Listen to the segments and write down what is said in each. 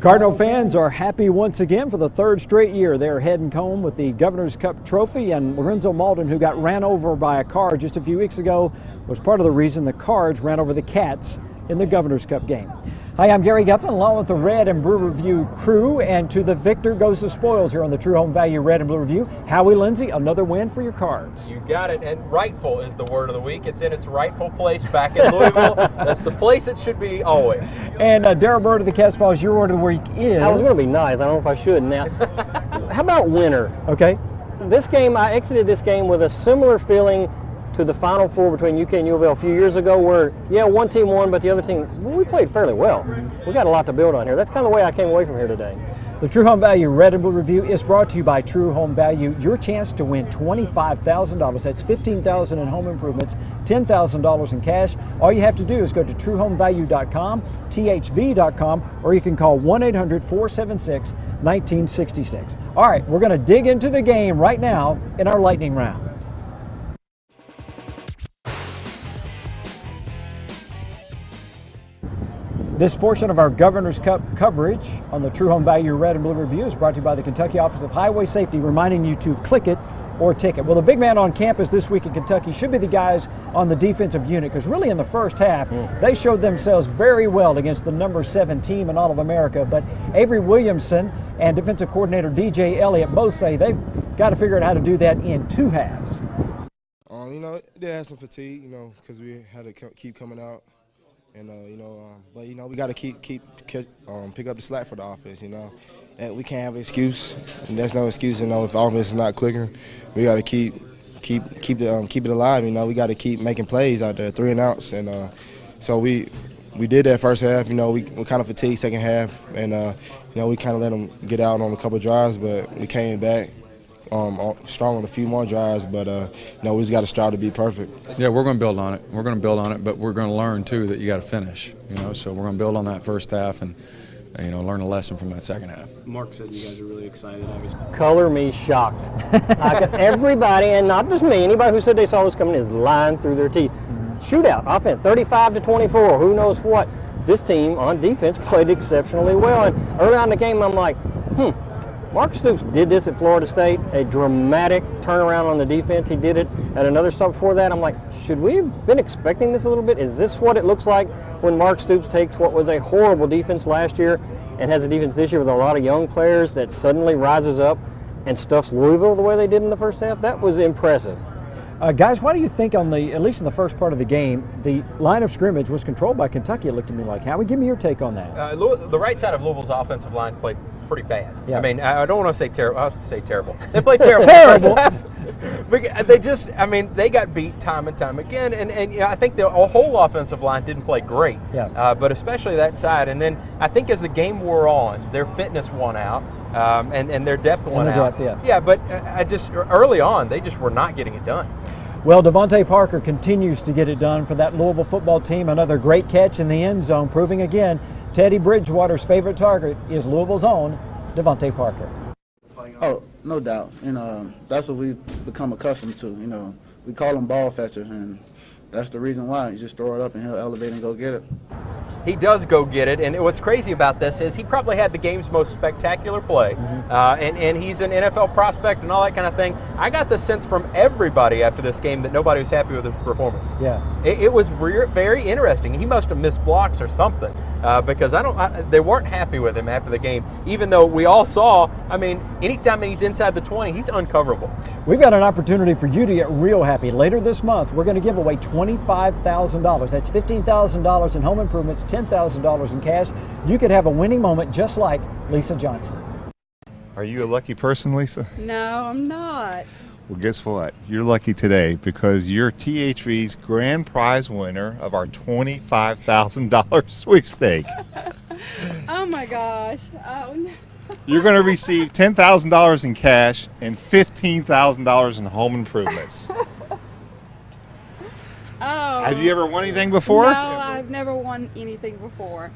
Cardinal fans are happy once again for the third straight year. They're heading home with the Governor's Cup trophy, and Lorenzo Malden, who got ran over by a car just a few weeks ago, was part of the reason the Cards ran over the Cats in the Governor's Cup game. Hi, I'm Gary Guppin, along with the Red and Blue Review crew, and to the victor goes the spoils here on the True Home Value Red and Blue Review. Howie Lindsay, another win for your Cards. You got it, and rightful is the word of the week. It's in its rightful place back in Louisville. That's the place it should be always. And Darryl Bird of the Cats Balls, your word of the week is? I was going to be nice. I don't know if I should now. How about winner? Okay. This game, I exited this game with a similar feeling to the Final Four between UK and U of L a few years ago where, yeah, one team won, but the other team, well, we played fairly well. We got a lot to build on here. That's kind of the way I came away from here today. The True Home Value Red and Blue Review is brought to you by True Home Value. Your chance to win $25,000. That's $15,000 in home improvements, $10,000 in cash. All you have to do is go to TrueHomeValue.com, THV.com, or you can call 1-800-476-1966. All right, we're going to dig into the game right now in our lightning round. This portion of our Governor's Cup coverage on the True Home Value Red and Blue Review is brought to you by the Kentucky Office of Highway Safety, reminding you to click it or ticket. Well, the big man on campus this week in Kentucky should be the guys on the defensive unit, because really in the first half, they showed themselves very well against the number 7 team in all of America. But Avery Williamson and defensive coordinator DJ Elliott both say they've got to figure out how to do that in 2 halves. They had some fatigue, because we had to keep coming out. And but we got to pick up the slack for the offense. And we can't have an excuse. And there's no excuse. If the offense is not clicking, we got to keep it alive. We got to keep making plays out there, 3 and outs. And so we did that first half. We kind of fatigued second half, and we kind of let them get out on a couple of drives, but we came back strong on a few more drives, but we just got to strive to be perfect. Yeah, we're going to build on it. We're going to build on it, but we're going to learn too that you got to finish. So we're going to build on that first half and learn a lesson from that second half. Mark said you guys are really excited, obviously. Color me shocked. Everybody, and not just me, anybody who said they saw this coming is lying through their teeth. Shootout, offense, 35-24. Who knows what? This team on defense played exceptionally well, and early on in the game, I'm like, Mark Stoops did this at Florida State, a dramatic turnaround on the defense. He did it at another stop before that. I'm like, should we have been expecting this a little bit? Is this what it looks like when Mark Stoops takes what was a horrible defense last year and has a defense this year with a lot of young players that suddenly rises up and stuffs Louisville the way they did in the first half? That was impressive. Guys, why do you think at least in the first part of the game, the line of scrimmage was controlled by Kentucky, it looked to me like? Howie, give me your take on that. The right side of Louisville's offensive line played pretty bad. Yeah. I mean, I don't want to say terrible. I have to say terrible. They played terrible. Terrible. They got beat time and time again. And I think the whole offensive line didn't play great. Yeah. But especially that side. And then I think as the game wore on, their fitness won out. And their depth won out. Yeah, but early on, they just were not getting it done. Well, Devontae Parker continues to get it done for that Louisville football team. Another great catch in the end zone, proving again Teddy Bridgewater's favorite target is Louisville's own Devontae Parker. Oh, no doubt. That's what we've become accustomed to. We call him ball fetcher, and that's the reason why. You just throw it up and he'll elevate and go get it. He does go get it, and what's crazy about this is he probably had the game's most spectacular play, and he's an NFL prospect and all that kind of thing. I got the sense from everybody after this game that nobody was happy with his performance. Yeah, it was very interesting. He must have missed blocks or something because they weren't happy with him after the game, even though we all saw, anytime he's inside the 20, he's uncoverable. We've got an opportunity for you to get real happy. Later this month, we're going to give away $25,000. That's $15,000 in home improvements, $10,000 in cash. You could have a winning moment just like Lisa Johnson. Are you a lucky person, Lisa? No, I'm not. Well, guess what? You're lucky today because you're THV's grand prize winner of our $25,000 sweepstake. Oh my gosh. Oh no. You're going to receive $10,000 in cash and $15,000 in home improvements. Oh. Have you ever won anything before? No, I've never won anything before.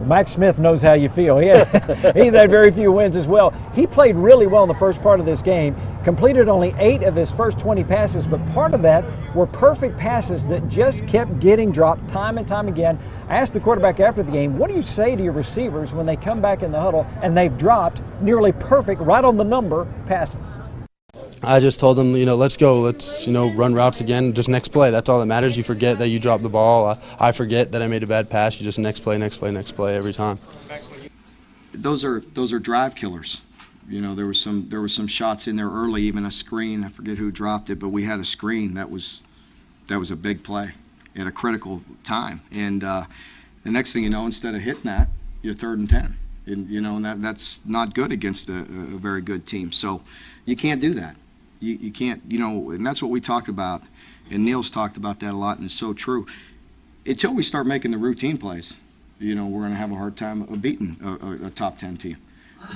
Mike Smith knows how you feel. He's had very few wins as well. He played really well in the first part of this game, completed only 8 of his first 20 passes, but part of that were perfect passes that just kept getting dropped time and time again. I asked the quarterback after the game, what do you say to your receivers when they come back in the huddle and they've dropped nearly perfect, right on the number passes? I just told them, let's go. Let's, run routes again. Just next play. That's all that matters. You forget that you dropped the ball. I forget that I made a bad pass. You just next play every time. Those are drive killers. There were some shots in there early, even a screen. I forget who dropped it, but we had a screen that was a big play at a critical time. And the next thing you know, instead of hitting that, you're 3rd and 10. And that's not good against a very good team. So you can't do that. You can't, and that's what we talked about, and Neil's talked about that a lot, and it's so true. Until we start making the routine plays, we're going to have a hard time of beating a top 10 team.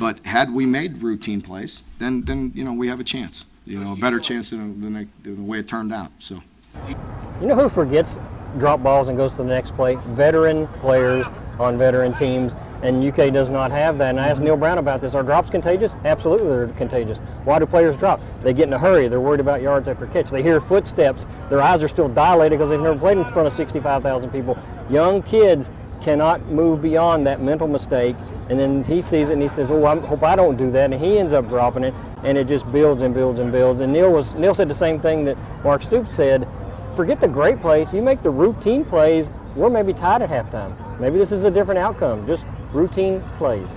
But had we made routine plays, then we have a chance, a better chance than the way it turned out. So, you know who forgets drop balls and goes to the next play? Veteran players on veteran teams. And UK does not have that. And I asked Neil Brown about this. Are drops contagious? Absolutely they're contagious. Why do players drop? They get in a hurry. They're worried about yards after catch. They hear footsteps. Their eyes are still dilated because they've never played in front of 65,000 people. Young kids cannot move beyond that mental mistake. And then he sees it and he says, I hope I don't do that. And he ends up dropping it. And it just builds and builds and builds. And Neil said the same thing that Mark Stoops said. Forget the great plays. You make the routine plays. We're maybe tied at halftime. Maybe this is a different outcome. Just routine plays.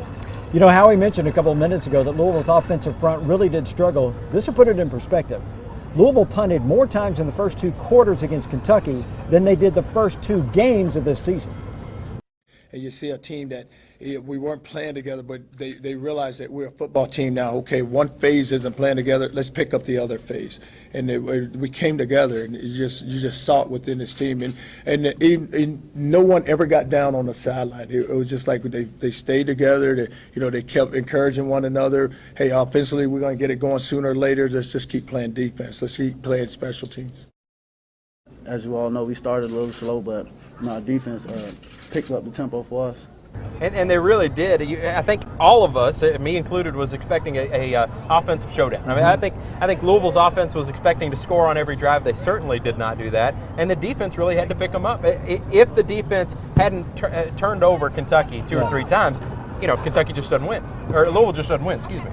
Howie mentioned a couple of minutes ago that Louisville's offensive front really did struggle. This will put it in perspective. Louisville punted more times in the first 2 quarters against Kentucky than they did the first 2 games of this season. And you see a team that we weren't playing together, but they realized that we're a football team now. Okay, one phase isn't playing together. Let's pick up the other phase. And we came together, and you just saw it within this team. And no one ever got down on the sideline. It was just like they stayed together. They kept encouraging one another. Hey, offensively, we're going to get it going sooner or later. Let's just keep playing defense. Let's keep playing special teams. As you all know, we started a little slow, but our defense picked up the tempo for us. And they really did. I think all of us, me included, was expecting a offensive showdown. I mean, I think Louisville's offense was expecting to score on every drive. They certainly did not do that, and the defense really had to pick them up. If the defense hadn't turned over Kentucky 2 or 3 times, Kentucky just doesn't win, or Louisville just doesn't win. Excuse me.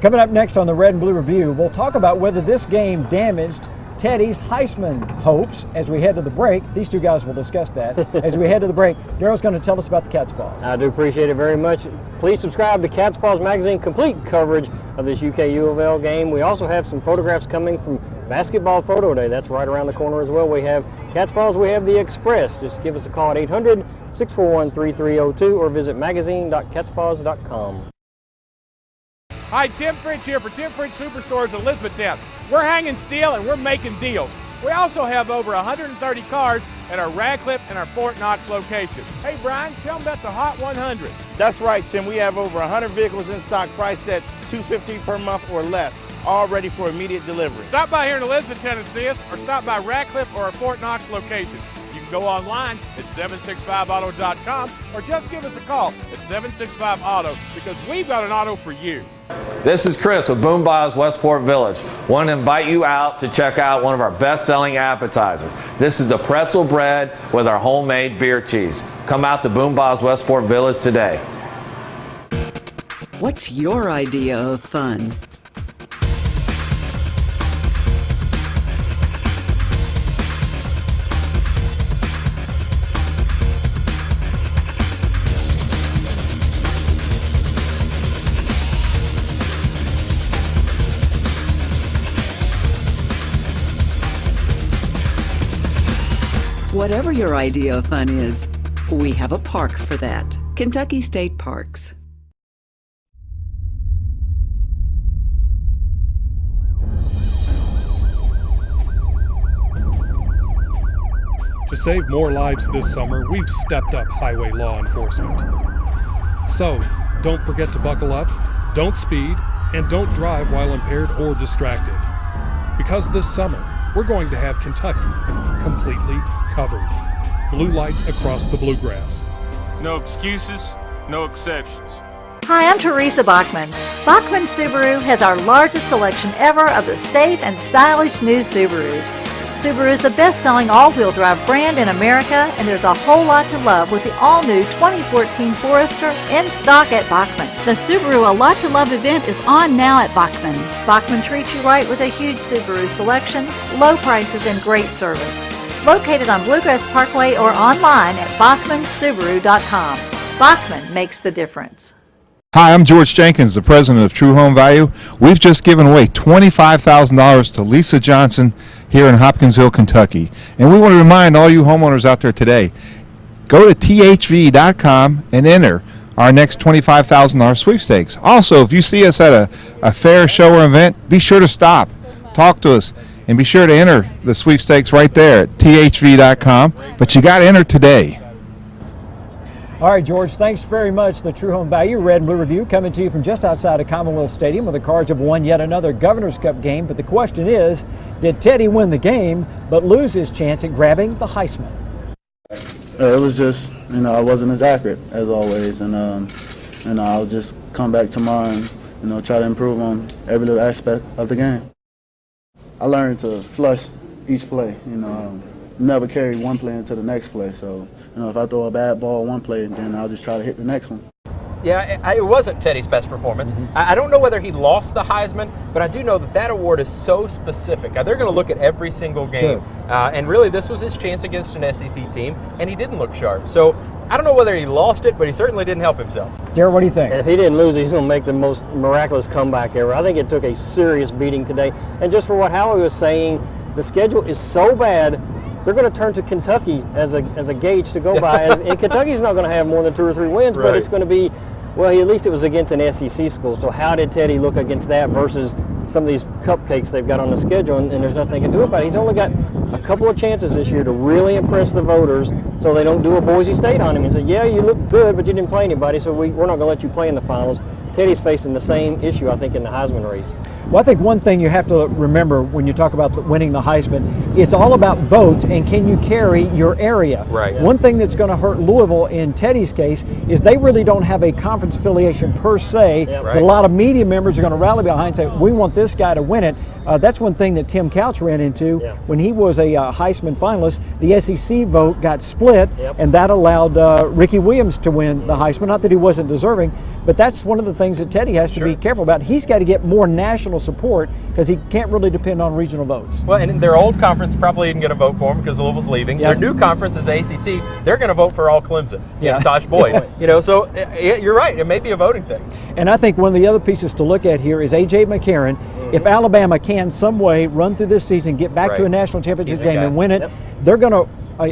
Coming up next on the Red and Blue Review, we'll talk about whether this game damaged Teddy's Heisman hopes as we head to the break. These 2 guys will discuss that as we head to the break. Daryl's going to tell us about the Cat's Paws. I do appreciate it very much. Please subscribe to Cat's Paws Magazine, complete coverage of this UK U of L game. We also have some photographs coming from Basketball Photo Day. That's right around the corner as well. We have Cat's Paws, we have the Express. Just give us a call at 800-641-3302 or visit magazine.catspaws.com. Hi, Tim French here for Tim French Superstores in Elizabethtown. We're hanging steel and we're making deals. We also have over 130 cars at our Radcliffe and our Fort Knox locations. Hey, Brian, tell them about the Hot 100. That's right, Tim. We have over 100 vehicles in stock priced at $250 per month or less, all ready for immediate delivery. Stop by here in Elizabethtown and see us, or stop by Radcliffe or our Fort Knox location. You can go online at 765auto.com or just give us a call at 765-AUTO because we've got an auto for you. This is Chris with Boom Buyers Westport Village. Want to invite you out to check out one of our best-selling appetizers. This is the pretzel bread with our homemade beer cheese. Come out to Boom Buyers Westport Village today. What's your idea of fun? Whatever your idea of fun is, we have a park for that. Kentucky State Parks. To save more lives this summer, we've stepped up highway law enforcement. So, don't forget to buckle up, don't speed, and don't drive while impaired or distracted. Because this summer, we're going to have Kentucky completely covered. Blue lights across the bluegrass. No excuses, no exceptions. Hi, I'm Teresa Bachman. Bachman Subaru has our largest selection ever of the safe and stylish new Subarus. Subaru is the best-selling all-wheel drive brand in America, and there's a whole lot to love with the all-new 2014 Forester in stock at Bachman. The Subaru A Lot to Love event is on now at Bachman. Bachman treats you right with a huge Subaru selection, low prices, and great service. Located on Bluegrass Parkway or online at bachmansubaru.com. Bachman makes the difference. Hi, I'm George Jenkins, the president of True Home Value. We've just given away $25,000 to Lisa Johnson here in Hopkinsville, Kentucky. And we want to remind all you homeowners out there today, go to thv.com and enter our next $25,000 sweepstakes. Also, if you see us at a fair, show, or event, be sure to stop, talk to us, and be sure to enter the sweepstakes right there at thv.com. But you got to enter today. All right, George, thanks very much. The True Home Value Red and Blue Review coming to you from just outside of Commonwealth Stadium, where the Cards have won yet another Governor's Cup game. But the question is, did Teddy win the game but lose his chance at grabbing the Heisman? It was just, I wasn't as accurate as always, and I'll just come back tomorrow and try to improve on every little aspect of the game. I learned to flush each play, never carry one play into the next play. So, if I throw a bad ball one play, then I'll just try to hit the next one. Yeah, it wasn't Teddy's best performance. I don't know whether he lost the Heisman, but I do know that award is so specific. They're going to look at every single game. Sure. And really, this was his chance against an SEC team, and he didn't look sharp. So I don't know whether he lost it, but he certainly didn't help himself. Jared, what do you think? If he didn't lose it, he's going to make the most miraculous comeback ever. I think it took a serious beating today. And just for what Howie was saying, the schedule is so bad, they're going to turn to Kentucky as a gauge to go by. And Kentucky's not going to have more than 2 or 3 wins, right. But it's going to be, well, at least it was against an SEC school. So how did Teddy look against that versus some of these cupcakes they've got on the schedule, and there's nothing they can do about it. He's only got a couple of chances this year to really impress the voters so they don't do a Boise State on him and say, yeah, you look good, but you didn't play anybody, so we're not going to let you play in the finals. Teddy's facing the same issue, I think, in the Heisman race. Well, I think one thing you have to remember when you talk about winning the Heisman, it's all about votes and can you carry your area. Right. One thing that's going to hurt Louisville in Teddy's case is they really don't have a conference affiliation per se. Right. But a lot of media members are going to rally behind and say, we want this guy to win it. That's one thing that Tim Couch ran into when he was a Heisman finalist. The SEC vote got split, and that allowed Ricky Williams to win the Heisman. Not that he wasn't deserving, but that's one of the things that Teddy has to be careful about. He's got to get more national support because he can't really depend on regional votes. Well, and their old conference probably isn't going to vote for him because Louisville's leaving. Their new conference is ACC. They're going to vote for all Clemson. Tosh Boyd. So you're right. It may be a voting thing. And I think one of the other pieces to look at here is A.J. McCarron. If Alabama can some way run through this season, get back to a national championship game and win it, they're going to.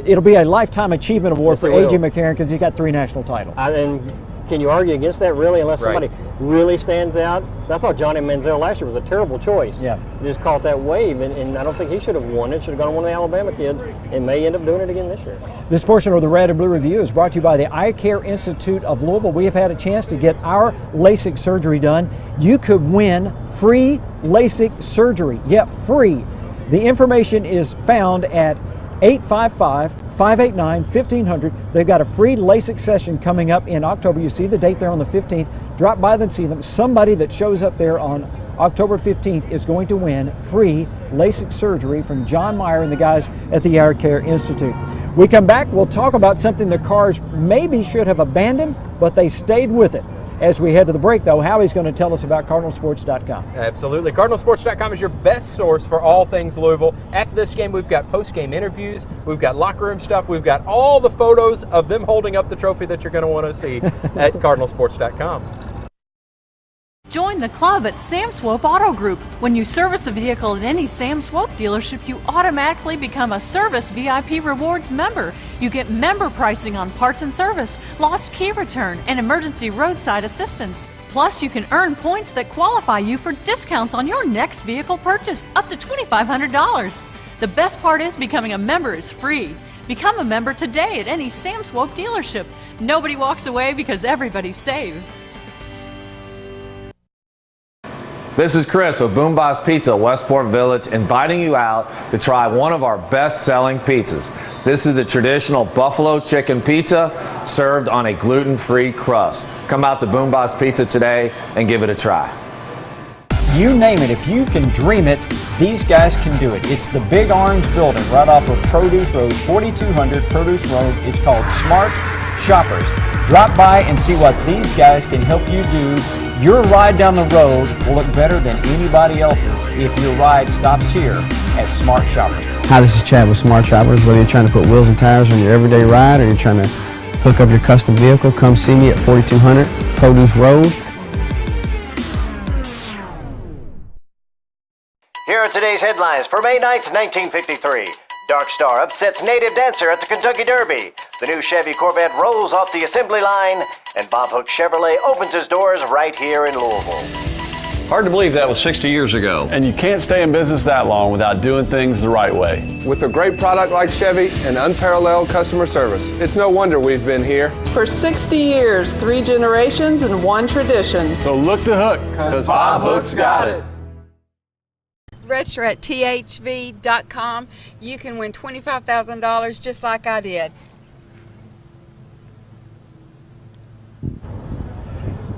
It'll be a lifetime achievement award for A.J. McCarron because he's got 3 national titles. And can you argue against that, really, unless somebody really stands out? I thought Johnny Manziel last year was a terrible choice. He just caught that wave, and I don't think he should have won it. Should have gone to one of the Alabama kids, and may end up doing it again this year. This portion of the Red and Blue Review is brought to you by the Eye Care Institute of Louisville. We have had a chance to get our LASIK surgery done. You could win free LASIK surgery. Free. The information is found at 855-589-1500. They've got a free LASIK session coming up in October. You see the date there on the 15th. Drop by them and see them. Somebody that shows up there on October 15th is going to win free LASIK surgery from John Meyer and the guys at the Eye Care Institute. We come back, we'll talk about something the Cards maybe should have abandoned, but they stayed with it. As we head to the break, though, Howie's going to tell us about CardinalSports.com. Absolutely. CardinalSports.com is your best source for all things Louisville. After this game, we've got post-game interviews, we've got locker room stuff, we've got all the photos of them holding up the trophy that you're going to want to see at CardinalSports.com. Join the club at Sam Swope Auto Group. When you service a vehicle at any Sam Swope dealership, you automatically become a Service VIP Rewards member. You get member pricing on parts and service, lost key return, and emergency roadside assistance. Plus, you can earn points that qualify you for discounts on your next vehicle purchase, up to $2,500. The best part is becoming a member is free. Become a member today at any Sam Swope dealership. Nobody walks away because everybody saves. This is Chris with Boom Boss Pizza, Westport Village, inviting you out to try one of our best-selling pizzas. This is the traditional buffalo chicken pizza served on a gluten-free crust. Come out to Boom Boss Pizza today and give it a try. You name it, if you can dream it, these guys can do it. It's the big orange building right off of Produce Road, 4200 Produce Road. It's called Smart Shoppers. Drop by and see what these guys can help you do. Your ride down the road will look better than anybody else's if your ride stops here at Smart Shoppers. Hi, this is Chad with Smart Shoppers. Whether you're trying to put wheels and tires on your everyday ride or you're trying to hook up your custom vehicle, come see me at 4200 Produce Road. Here are today's headlines for May 9th, 1953. Dark Star upsets native dancer at the Kentucky Derby. The new Chevy Corvette rolls off the assembly line. And Bob Hook Chevrolet opens his doors right here in Louisville. Hard to believe that was 60 years ago. And you can't stay in business that long without doing things the right way. With a great product like Chevy and unparalleled customer service, it's no wonder we've been here for 60 years, 3 generations and 1 tradition. So look to Hook, because Bob Hook's got it. Register at thv.com. You can win $25,000 just like I did.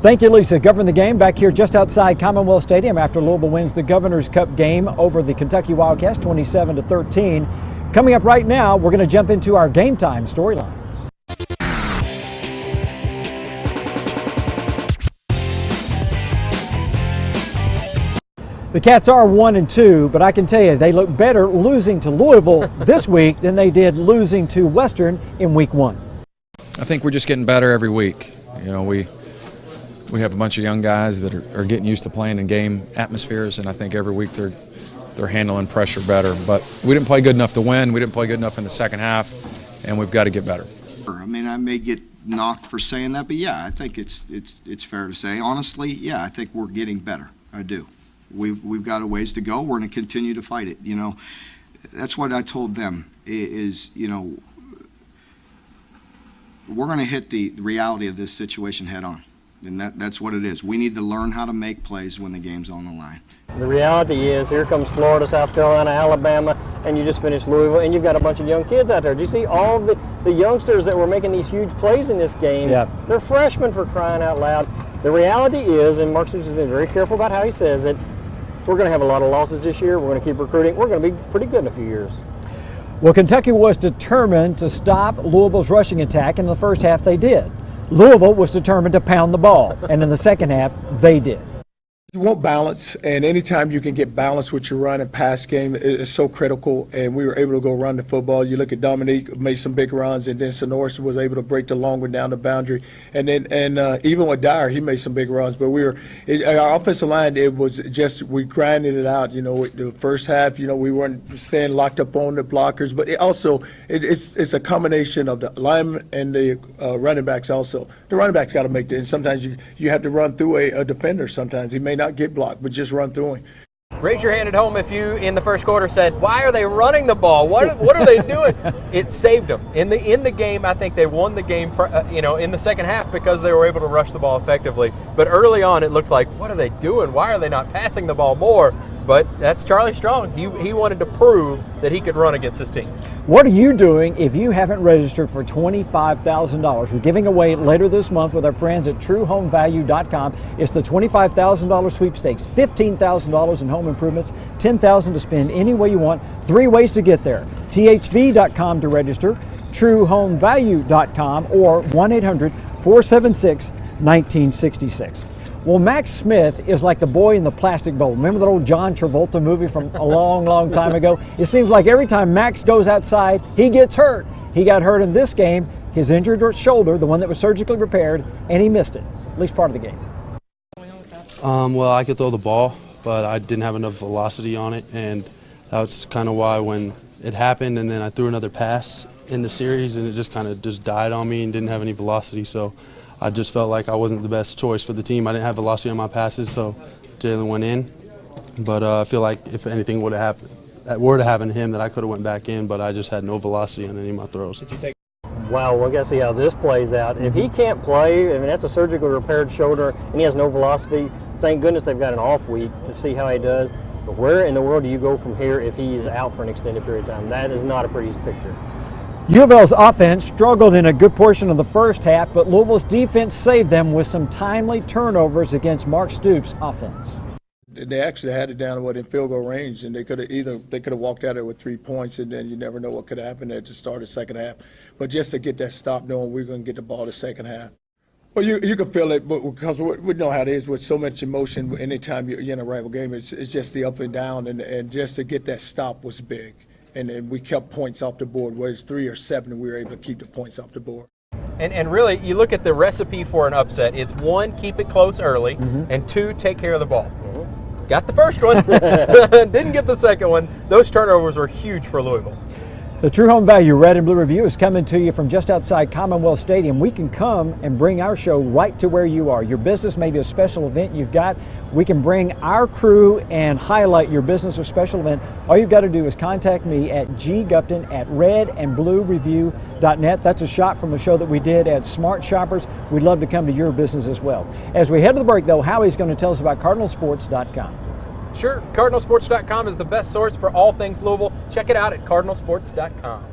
Thank you, Lisa. Covering the game back here just outside Commonwealth Stadium after Louisville wins the Governor's Cup game over the Kentucky Wildcats 27-13. Coming up right now, we're going to jump into our game time storylines. The Cats are 1-2, but I can tell you they look better losing to Louisville this week than they did losing to Western in week 1. I think we're just getting better every week. You know, we have a bunch of young guys that are getting used to playing in game atmospheres, and I think every week they're handling pressure better. But we didn't play good enough to win. We didn't play good enough in the second half, and we've got to get better. I mean, I may get knocked for saying that, but yeah, I think it's fair to say. Honestly, yeah, I think we're getting better. I do. We've got a ways to go. We're going to continue to fight it. You know, that's what I told them is, you know, we're going to hit the reality of this situation head on. And that's what it is. We need to learn how to make plays when the game's on the line. The reality is, here comes Florida, South Carolina, Alabama, and you just finished Louisville, and you've got a bunch of young kids out there. Do you see all the youngsters that were making these huge plays in this game? Yeah. They're freshmen, for crying out loud. The reality is, and Mark Susan's been very careful about how he says it, we're going to have a lot of losses this year. We're going to keep recruiting. We're going to be pretty good in a few years. Well, Kentucky was determined to stop Louisville's rushing attack. In the first half, they did. Louisville was determined to pound the ball, and in the second half, they did. You want balance, and anytime you can get balance with your run and pass game is so critical, and we were able to go run the football. You look at Dominique, made some big runs, and then Sonoris was able to break the long one down the boundary. And then even with Dyer, he made some big runs. But our offensive line, it was just, we grinded it out. You know, the first half, you know, we weren't staying locked up on the blockers, but it's a combination of the linemen and the running backs also. The running backs got to make it, and sometimes you have to run through a defender sometimes. He may not get blocked, but just run through him. Raise your hand at home if you, in the first quarter, said, why are they running the ball? What are they doing? It saved them. In the game, I think they won the game, in the second half because they were able to rush the ball effectively. But early on, it looked like, what are they doing? Why are they not passing the ball more? But that's Charlie Strong. He wanted to prove that he could run against his team. What are you doing if you haven't registered for $25,000? We're giving away later this month with our friends at TrueHomeValue.com. It's the $25,000 sweepstakes, $15,000 in home improvements, $10,000 to spend any way you want. 3 ways to get there. THV.com to register, TrueHomeValue.com, or 1-800-476-1966. Well, Max Smith is like the boy in the plastic bowl. Remember that old John Travolta movie from a long, long time ago? It seems like every time Max goes outside, he gets hurt. He got hurt in this game, his injured shoulder, the one that was surgically repaired, and he missed it, at least part of the game. Well, I could throw the ball, but I didn't have enough velocity on it, and that's kind of why when it happened and then I threw another pass in the series and it just kind of died on me and didn't have any velocity, so I just felt like I wasn't the best choice for the team. I didn't have velocity on my passes, so Jalen went in. But I feel like if anything were to happen to him, that I could have went back in, but I just had no velocity on any of my throws. Wow, we've got to see how this plays out. If he can't play, I mean, that's a surgically repaired shoulder, and he has no velocity. thank goodness they've got an off week to see how he does. But where in the world do you go from here if he is out for an extended period of time? That is not a pretty picture. U of L's offense struggled in a good portion of the first half, but Louisville's defense saved them with some timely turnovers against Mark Stoops' offense. They actually had it down in field goal range, and they could have walked out there with 3 points, and then you never know what could happen there to start the second half. But just to get that stop, knowing we're going to get the ball the second half. Well, you can feel it, but because we know how it is with so much emotion. Anytime you're in a rival game, it's just the up and down, and just to get that stop was big. And then we kept points off the board. Whether it's 3 or 7, we were able to keep the points off the board. And really, you look at the recipe for an upset. It's 1, keep it close early, and 2, take care of the ball. Got the first one, didn't get the second one. Those turnovers were huge for Louisville. The True Home Value Red and Blue Review is coming to you from just outside Commonwealth Stadium. We can come and bring our show right to where you are. Your business may be a special event you've got. We can bring our crew and highlight your business or special event. All you've got to do is contact me at gupton@redandbluereview.net. That's a shot from a show that we did at Smart Shoppers. We'd love to come to your business as well. As we head to the break, though, Howie's going to tell us about CardinalSports.com. Sure, CardinalSports.com is the best source for all things Louisville. Check it out at CardinalSports.com.